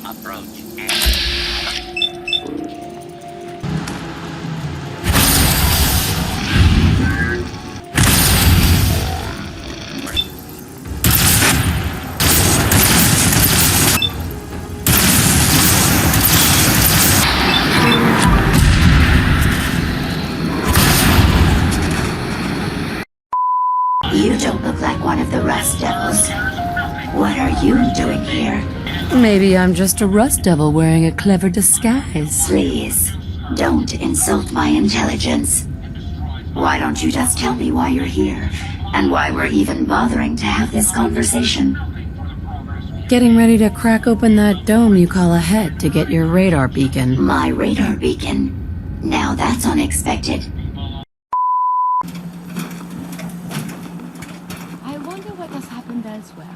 Approach. You don't look like one of the Rust Devils. What are you doing here? Maybe I'm just a rust devil wearing a clever disguise. Please, don't insult my intelligence. Why don't you just tell me why you're here, and why we're even bothering to have this conversation? Getting ready to crack open that dome you call a head to get your radar beacon. My radar beacon? Now that's unexpected. I wonder what has happened elsewhere.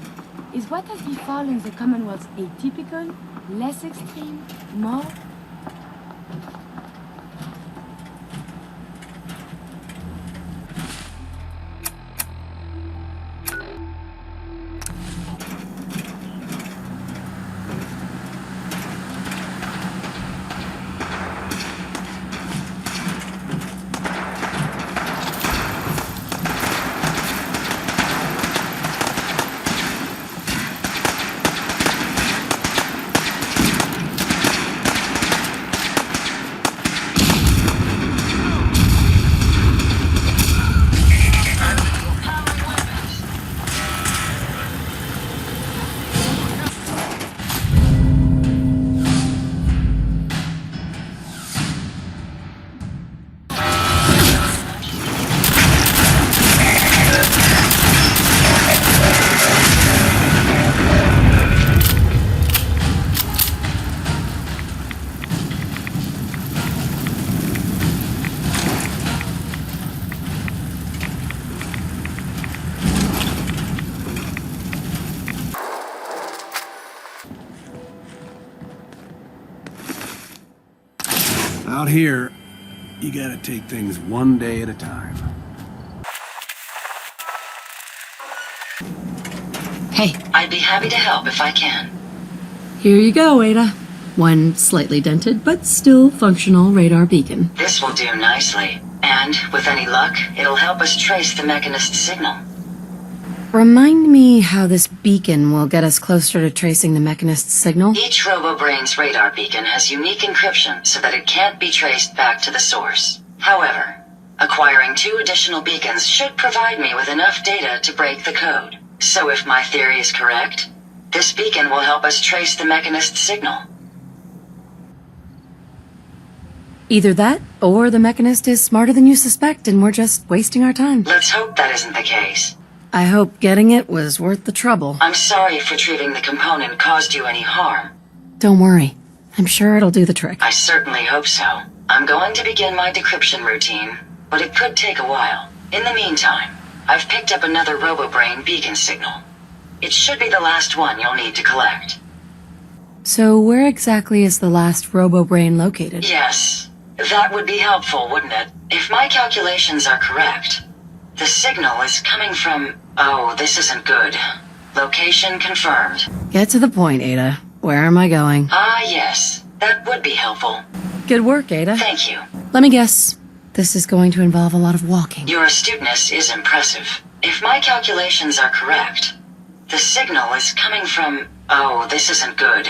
Is what has befallen the Commonwealth atypical, less extreme, more? Out here, you gotta take things one day at a time. Hey, I'd be happy to help if I can. here you go, Ada. One slightly dented, but still functional radar beacon. This will do nicely. And, with any luck, it'll help us trace the Mechanist signal. Remind me how this beacon will get us closer to tracing the Mechanist's signal? Each ROBOBRAINS radar beacon has unique encryption so that it can't be traced back to the source. However, acquiring 2 additional beacons should provide me with enough data to break the code. So if my theory is correct, this beacon will help us trace the Mechanist's signal. Either that, or the Mechanist is smarter than you suspect and we're just wasting our time. Let's hope that isn't the case. I hope getting it was worth the trouble. I'm sorry if retrieving the component caused you any harm. Don't worry. I'm sure it'll do the trick. I certainly hope so. I'm going to begin my decryption routine, but it could take a while. In the meantime, I've picked up another RoboBrain beacon signal. It should be the last one you'll need to collect. So where exactly is the last RoboBrain located? Yes, that would be helpful, wouldn't it? If my calculations are correct, the signal is coming from... Oh, this isn't good. Location confirmed. Get to the point, Ada. Where am I going? Ah, yes. That would be helpful. Good work, Ada. Thank you. Let me guess. This is going to involve a lot of walking. Your astuteness is impressive. If my calculations are correct, the signal is coming from... Oh, this isn't good.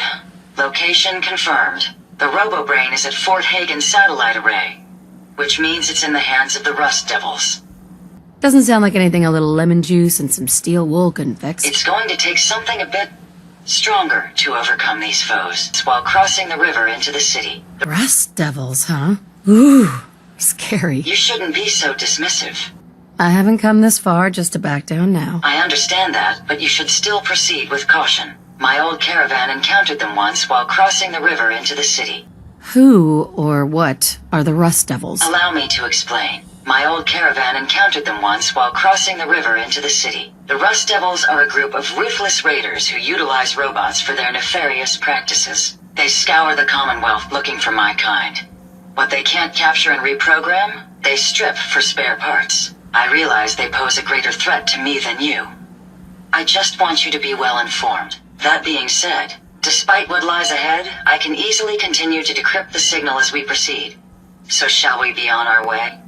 Location confirmed. The RoboBrain is at Fort Hagen Satellite Array, which means it's in the hands of the Rust Devils. Doesn't sound like anything a little lemon juice and some steel wool couldn't fix. It's going to take something a bit stronger to overcome these foes while crossing the river into the city. Rust Devils, huh? Ooh, scary. You shouldn't be so dismissive. I haven't come this far just to back down now. I understand that, but you should still proceed with caution. My old caravan encountered them once while crossing the river into the city. Who or what are the Rust Devils? Allow me to explain. My old caravan encountered them once while crossing the river into the city. The Rust Devils are a group of ruthless raiders who utilize robots for their nefarious practices. They scour the Commonwealth looking for my kind. What they can't capture and reprogram, they strip for spare parts. I realize they pose a greater threat to me than you. I just want you to be well informed. That being said, Despite what lies ahead, I can easily continue to decrypt the signal as we proceed. So shall we be on our way?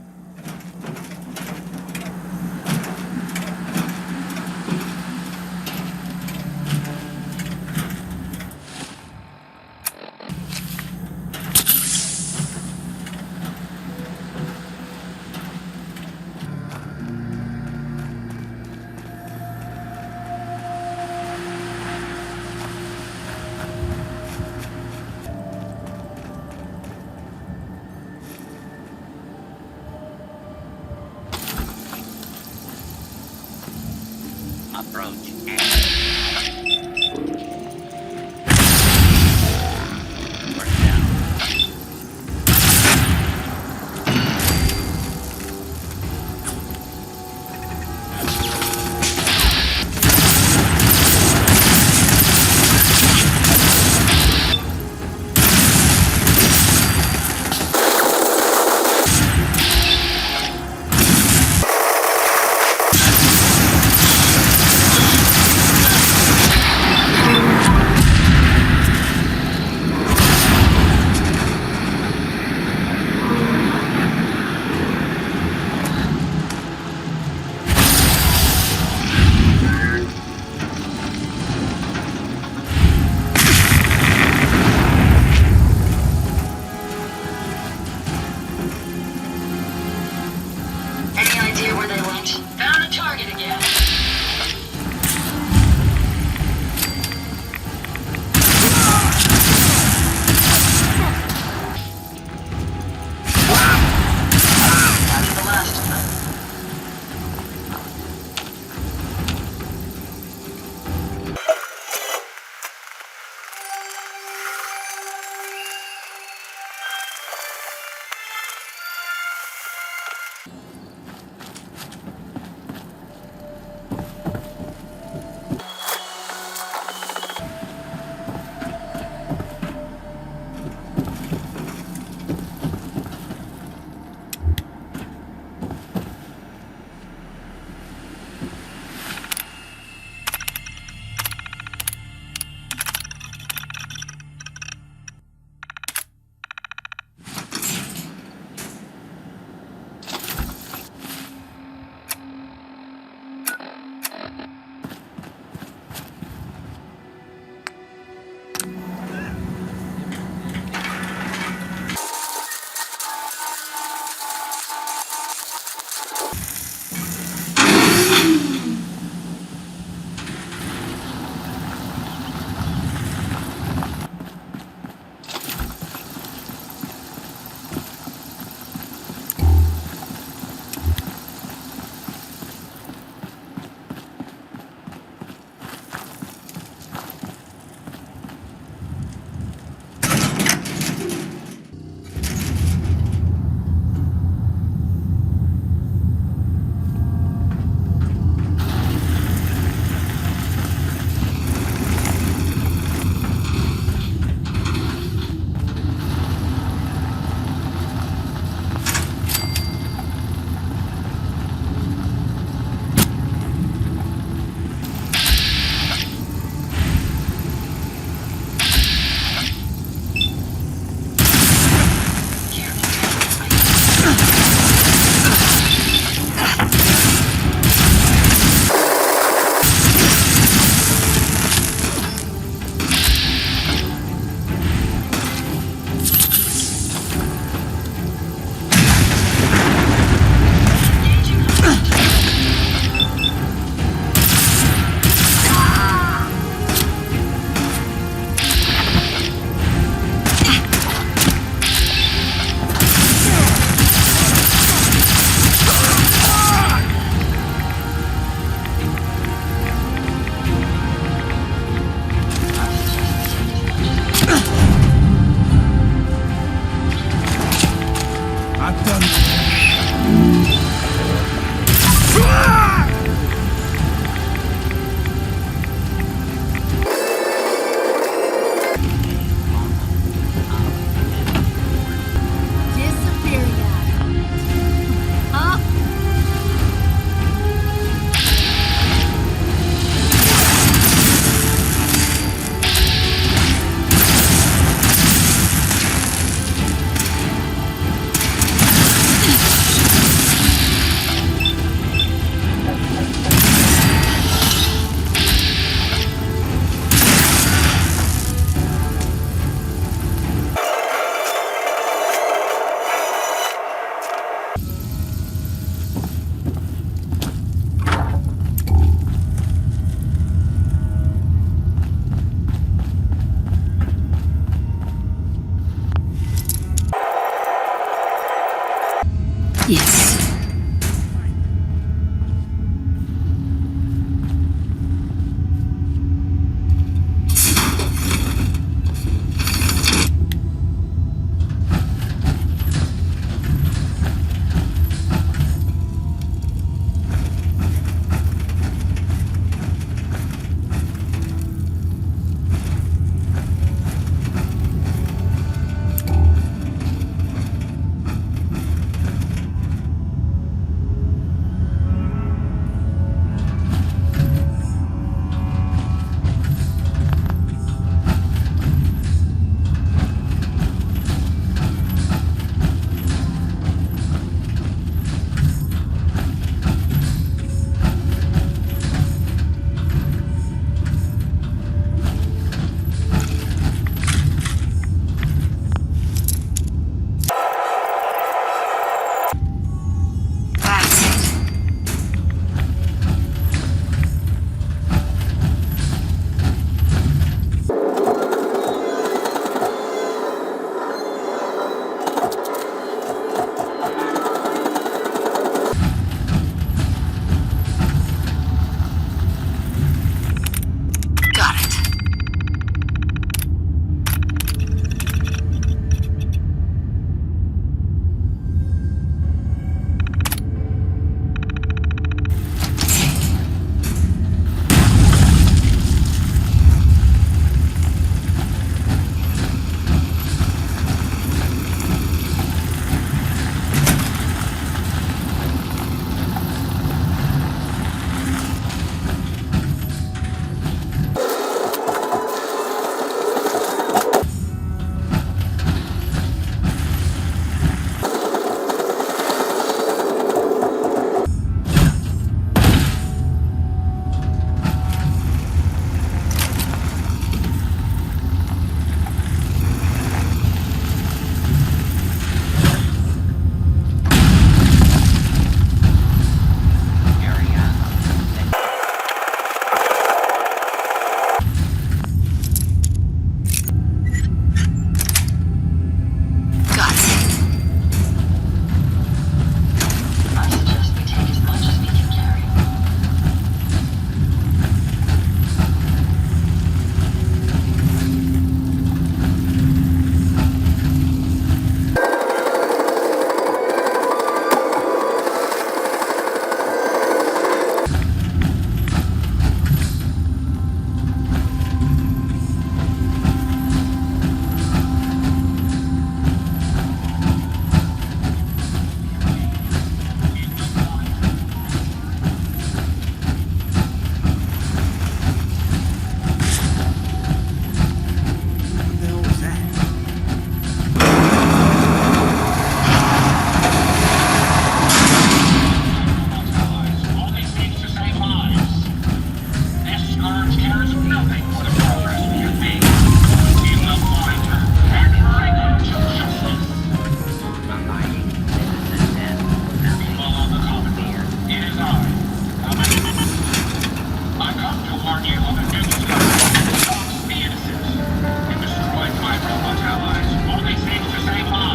Yes.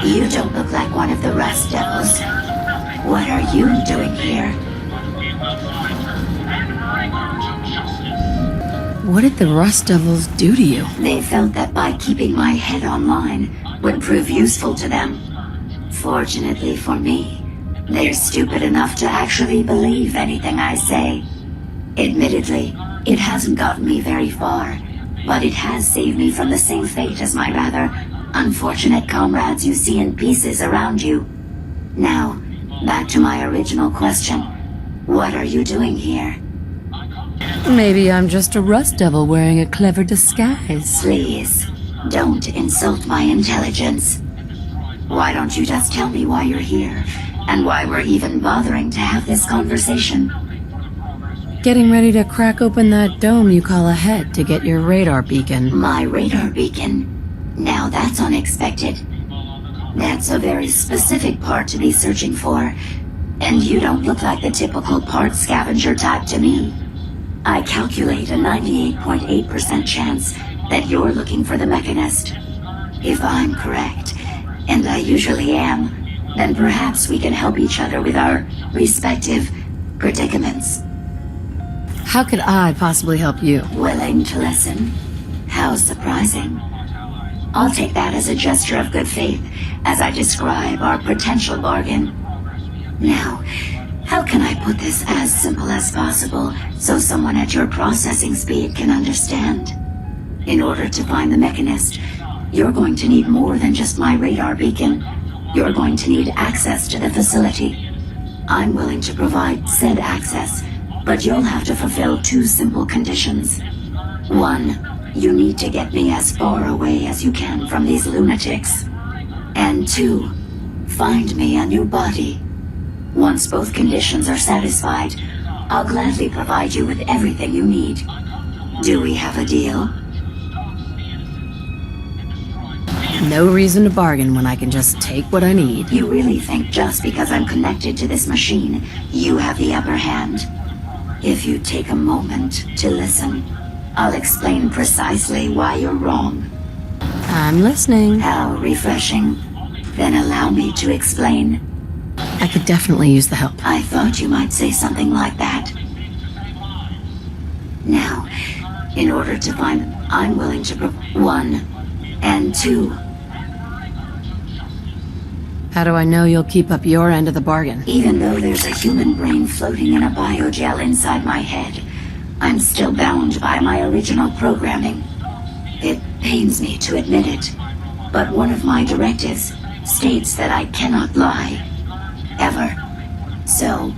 You don't look like one of the Rust Devils. What are you doing here? What did the Rust Devils do to you? They felt that by keeping my head online would prove useful to them. Fortunately for me, they're stupid enough to actually believe anything I say. Admittedly, it hasn't gotten me very far, but it has saved me from the same fate as my rather unfortunate comrades you see in pieces around you. Now, back to my original question. What are you doing here? Maybe I'm just a Rust Devil wearing a clever disguise. Please, don't insult my intelligence. Why don't you just tell me why you're here, and why we're even bothering to have this conversation? Getting ready to crack open that dome you call a head to get your radar beacon. My radar beacon? Now that's unexpected. That's a very specific part to be searching for, and you don't look like the typical part scavenger type to me. I calculate a 98.8% chance that you're looking for the Mechanist. If I'm correct, and I usually am, then perhaps we can help each other with our respective predicaments. How could I possibly help you? Willing to listen? How surprising. I'll take that as a gesture of good faith as I describe our potential bargain. Now, how can I put this as simple as possible so someone at your processing speed can understand? In order to find the mechanist, you're going to need more than just my radar beacon. You're going to need access to the facility. I'm willing to provide said access, but you'll have to fulfill 2 simple conditions. 1, you need to get me as far away as you can from these lunatics. And 2, find me a new body. Once both conditions are satisfied, I'll gladly provide you with everything you need. Do we have a deal? No reason to bargain when I can just take what I need. You really think just because I'm connected to this machine, you have the upper hand? If you take a moment to listen, I'll explain precisely why you're wrong. I'm listening. How refreshing. Then allow me to explain. I could definitely use the help. I thought you might say something like that. Now, in order to find, I'm willing to 1 and 2. How do I know you'll keep up your end of the bargain? Even though there's a human brain floating in a biogel inside my head, I'm still bound by my original programming. It pains me to admit it, but one of my directives states that I cannot lie. Ever. So,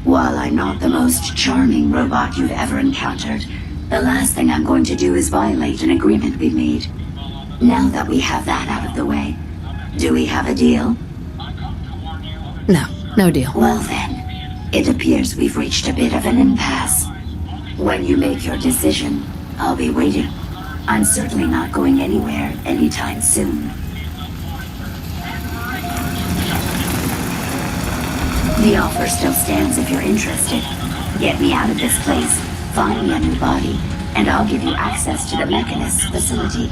while I'm not the most charming robot you've ever encountered, the last thing I'm going to do is violate an agreement we've made. Now that we have that out of the way, do we have a deal? No deal. Well then, it appears we've reached a bit of an impasse. When you make your decision, I'll be waiting. I'm certainly not going anywhere anytime soon. The offer still stands if you're interested. Get me out of this place, find me a new body, and I'll give you access to the Mechanist's facility.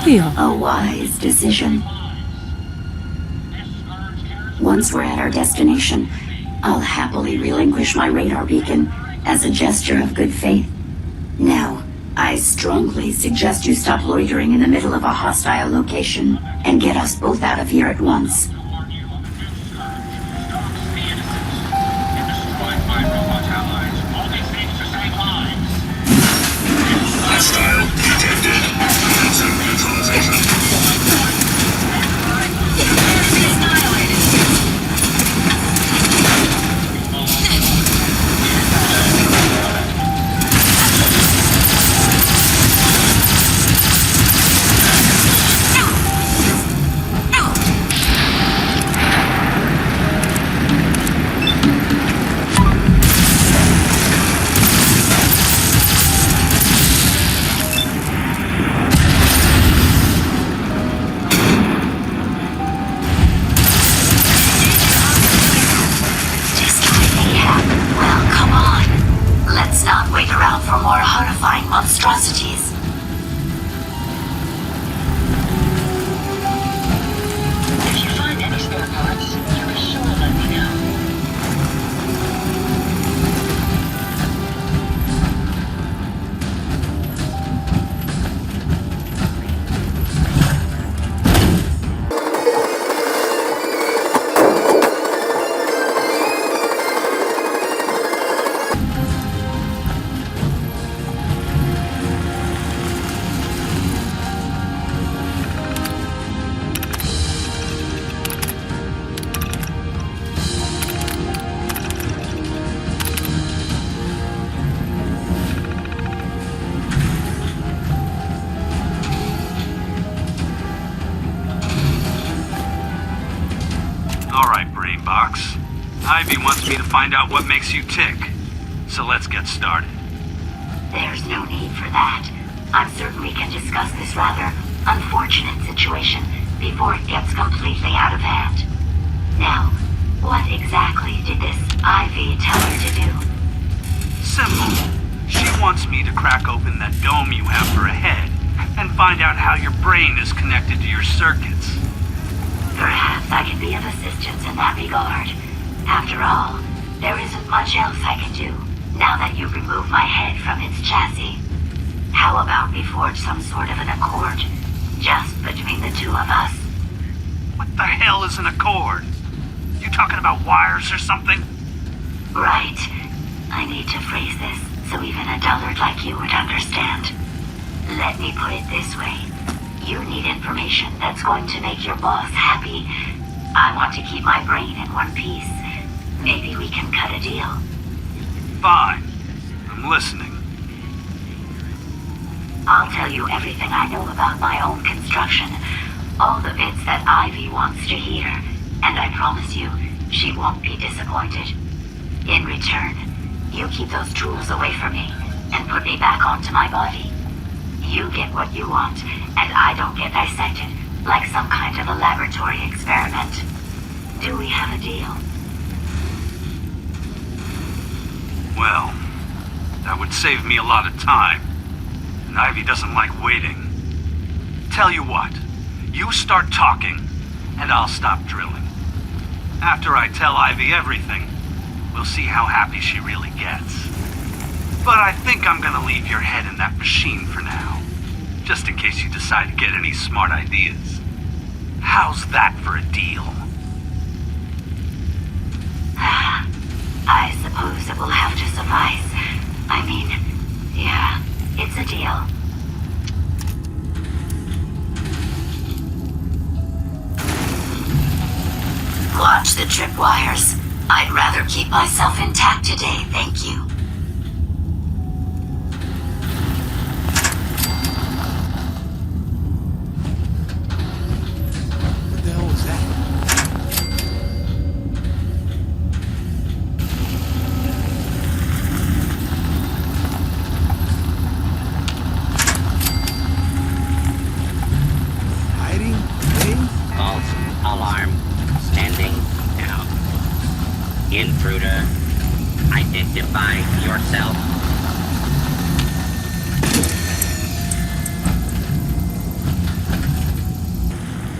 Deal. A wise decision. Once we're at our destination, I'll happily relinquish my radar beacon as a gesture of good faith. Now, I strongly suggest you stop loitering in the middle of a hostile location and get us both out of here at once. Hostile detected. Cancel neutralization. Monstrosities. If you find any spare parts, you be sure to let me know. Alright, Brainbox. Ivy wants me to find out what makes you tick. So let's get started. There's no need for that. I'm certain we can discuss this rather unfortunate situation before it gets completely out of hand. Now, what exactly did this Ivy tell her to do? Simple. She wants me to crack open that dome you have for a head and find out how your brain is connected to your circuits. Perhaps I can be of assistance in that regard. After all, there isn't much else I can do, now that you've removed my head from its chassis. How about we forge some sort of an accord, just between the two of us? What the hell is an accord? You talking about wires or something? Right. I need to phrase this so even a dullard like you would understand. Let me put it this way. You need information that's going to make your boss happy. I want to keep my brain in one piece. Maybe we can cut a deal. Fine. I'm listening. I'll tell you everything I know about my own construction. All the bits that Ivy wants to hear. And I promise you, she won't be disappointed. In return, you keep those tools away from me and put me back onto my body. You get what you want, and I don't get dissected like some kind of a laboratory experiment. Do we have a deal? Well, that would save me a lot of time. And Ivy doesn't like waiting. Tell you what, you start talking, and I'll stop drilling. After I tell Ivy everything, we'll see how happy she really gets. But I think I'm gonna leave your head in that machine for now, just in case you decide to get any smart ideas. How's that for a deal? I suppose it will have to suffice. I mean, yeah, it's a deal. Watch the tripwires. I'd rather keep myself intact today, thank you. What the hell was that? Hiding? Hey? False alarm. Standing down. Intruder. Identify yourself.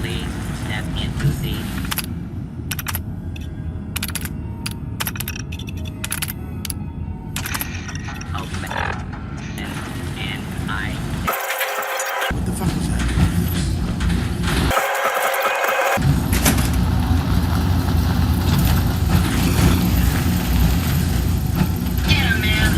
Please step into the... Open. And I... What the fuck was that? Get him, man.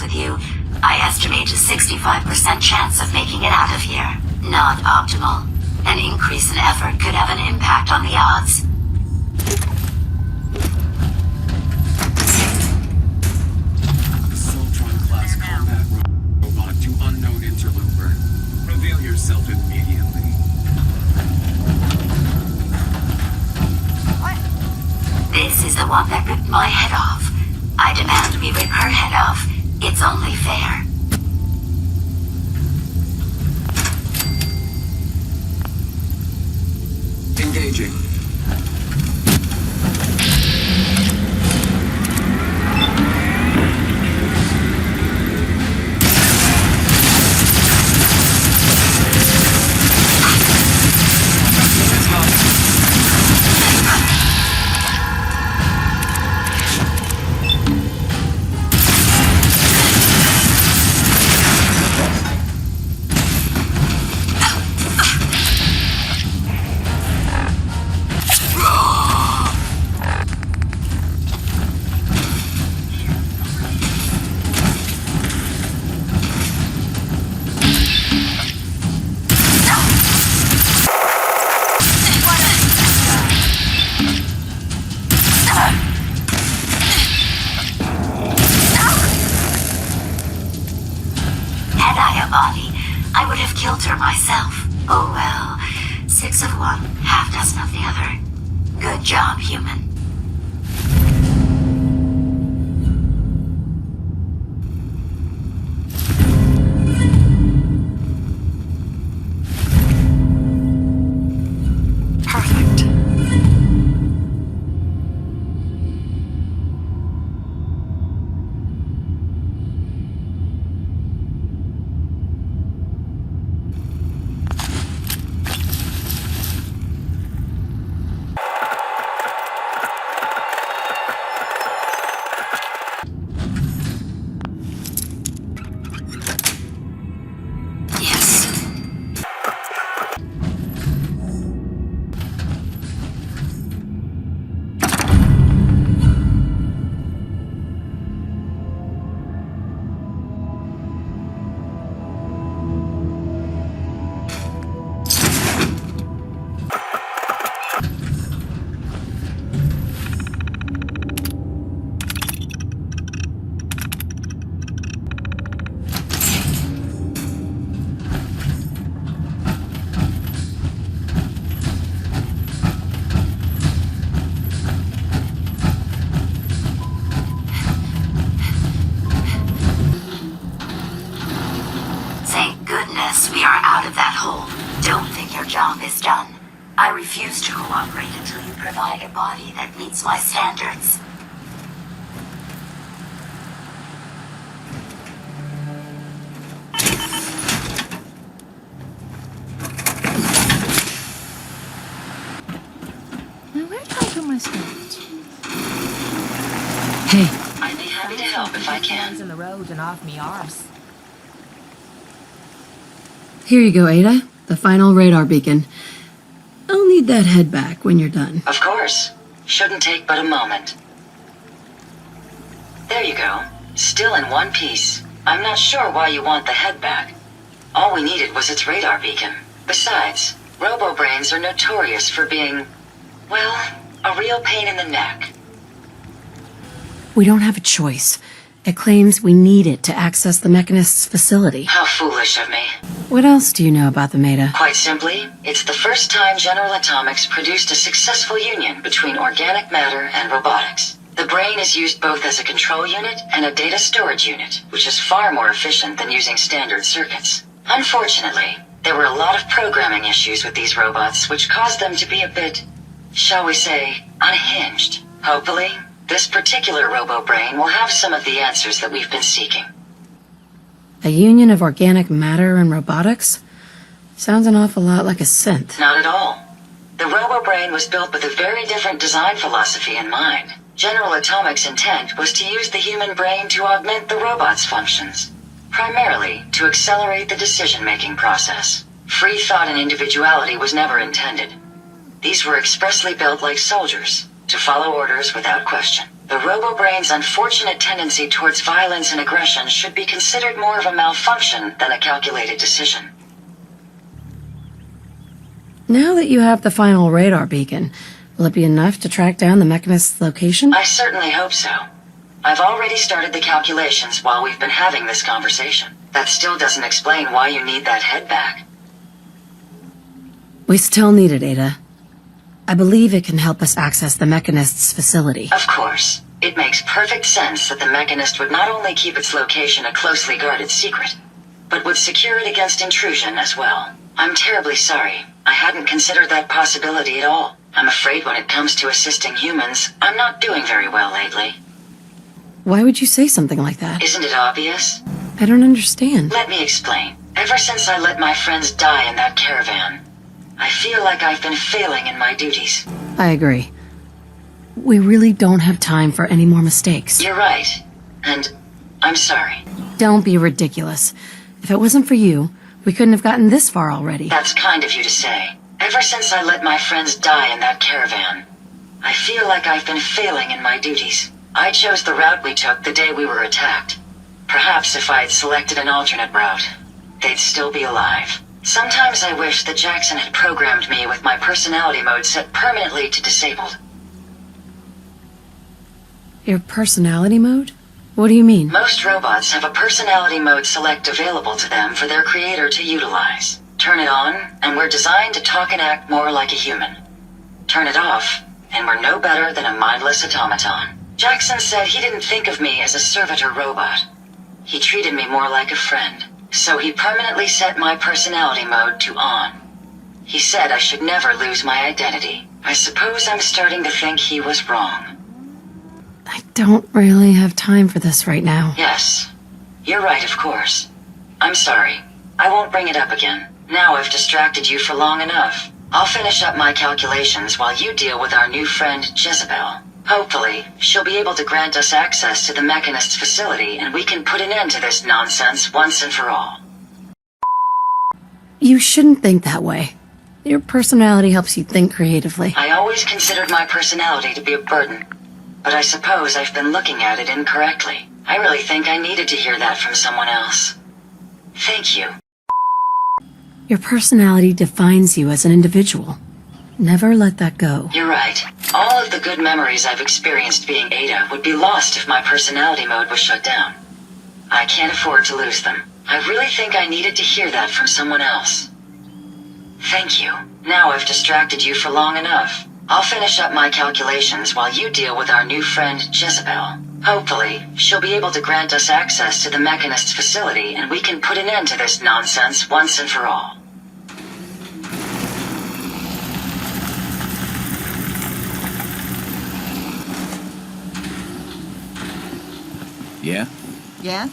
with you, I estimate a 65% chance of making it out of here. Not optimal. An increase in effort could have an impact on the odds. Soltron-class combat robot to unknown interloper. Reveal yourself immediately. This is the one that ripped my head off. I demand we rip her head off. It's only fair. Engaging. Had I a body, I would have killed her myself. Oh well, 6 of one, half dozen of the other. Good job, human. Perfect. Yes. Thank goodness we are out of that hole. Don't think your job is done. I refuse to cooperate until you provide a body that meets my standards. Now, where do I put my stuff? Hey, I'd be happy to help if I can. In the road and off me arse. here you go, Ada. The final radar beacon. I'll need that head back when you're done. Of course. Shouldn't take but a moment. There you go. Still in one piece. I'm not sure why you want the head back. All we needed was its radar beacon. Besides, ROBOBRAINS are notorious for being, well, a real pain in the neck. We don't have a choice. It claims we need it to access the Mechanist's facility. How foolish of me. What else do you know about them, Ada? Quite simply, it's the first time General Atomics produced a successful union between organic matter and robotics. The brain is used both as a control unit and a data storage unit, which is far more efficient than using standard circuits. Unfortunately, there were a lot of programming issues with these robots, which caused them to be a bit, shall we say, unhinged. Hopefully, this particular ROBOBRAIN will have some of the answers that we've been seeking. A union of organic matter and robotics? Sounds an awful lot like a synth. Not at all. The ROBOBRAIN was built with a very different design philosophy in mind. General Atomics' intent was to use the human brain to augment the robot's functions, primarily to accelerate the decision-making process. Free thought and individuality was never intended. These were expressly built like soldiers, to follow orders without question. The ROBOBRAINS' unfortunate tendency towards violence and aggression should be considered more of a malfunction than a calculated decision. Now that you have the final radar beacon, will it be enough to track down the Mechanist's location? I certainly hope so. I've already started the calculations while we've been having this conversation. That still doesn't explain why you need that head back. We still need it, Ada. I believe it can help us access the Mechanist's facility. Of course. It makes perfect sense that the Mechanist would not only keep its location a closely guarded secret, but would secure it against intrusion as well. I'm terribly sorry. I hadn't considered that possibility at all. I'm afraid when it comes to assisting humans, I'm not doing very well lately. Why would you say something like that? Isn't it obvious? I don't understand. Let me explain. Ever since I let my friends die in that caravan, I feel like I've been failing in my duties. I agree. We really don't have time for any more mistakes. You're right. And I'm sorry. Don't be ridiculous. If it wasn't for you, we couldn't have gotten this far already. That's kind of you to say. Ever since I let my friends die in that caravan, I feel like I've been failing in my duties. I chose the route we took the day we were attacked. Perhaps if I'd selected an alternate route, they'd still be alive. Sometimes I wish that Jackson had programmed me with my personality mode set permanently to disabled. Your personality mode? What do you mean? Most robots have a personality mode select available to them for their creator to utilize. Turn it on, and we're designed to talk and act more like a human. Turn it off, and we're no better than a mindless automaton. Jackson said he didn't think of me as a servitor robot. He treated me more like a friend. So he permanently set my personality mode to on. He said I should never lose my identity. I suppose I'm starting to think he was wrong. I don't really have time for this right now. Yes. You're right, of course. I'm sorry. I won't bring it up again. Now I've distracted you for long enough. I'll finish up my calculations while you deal with our new friend, Jezebel. Hopefully, she'll be able to grant us access to the Mechanist's facility and we can put an end to this nonsense once and for all. You shouldn't think that way. Your personality helps you think creatively. I always considered my personality to be a burden, but I suppose I've been looking at it incorrectly. I really think I needed to hear that from someone else. Thank you. Your personality defines you as an individual. Never let that go. You're right. All of the good memories I've experienced being Ada would be lost if my personality mode was shut down. I can't afford to lose them. I really think I needed to hear that from someone else. Thank you. Now I've distracted you for long enough. I'll finish up my calculations while you deal with our new friend, Jezebel. Hopefully, she'll be able to grant us access to the Mechanist's facility and we can put an end to this nonsense once and for all. Yeah? Yeah?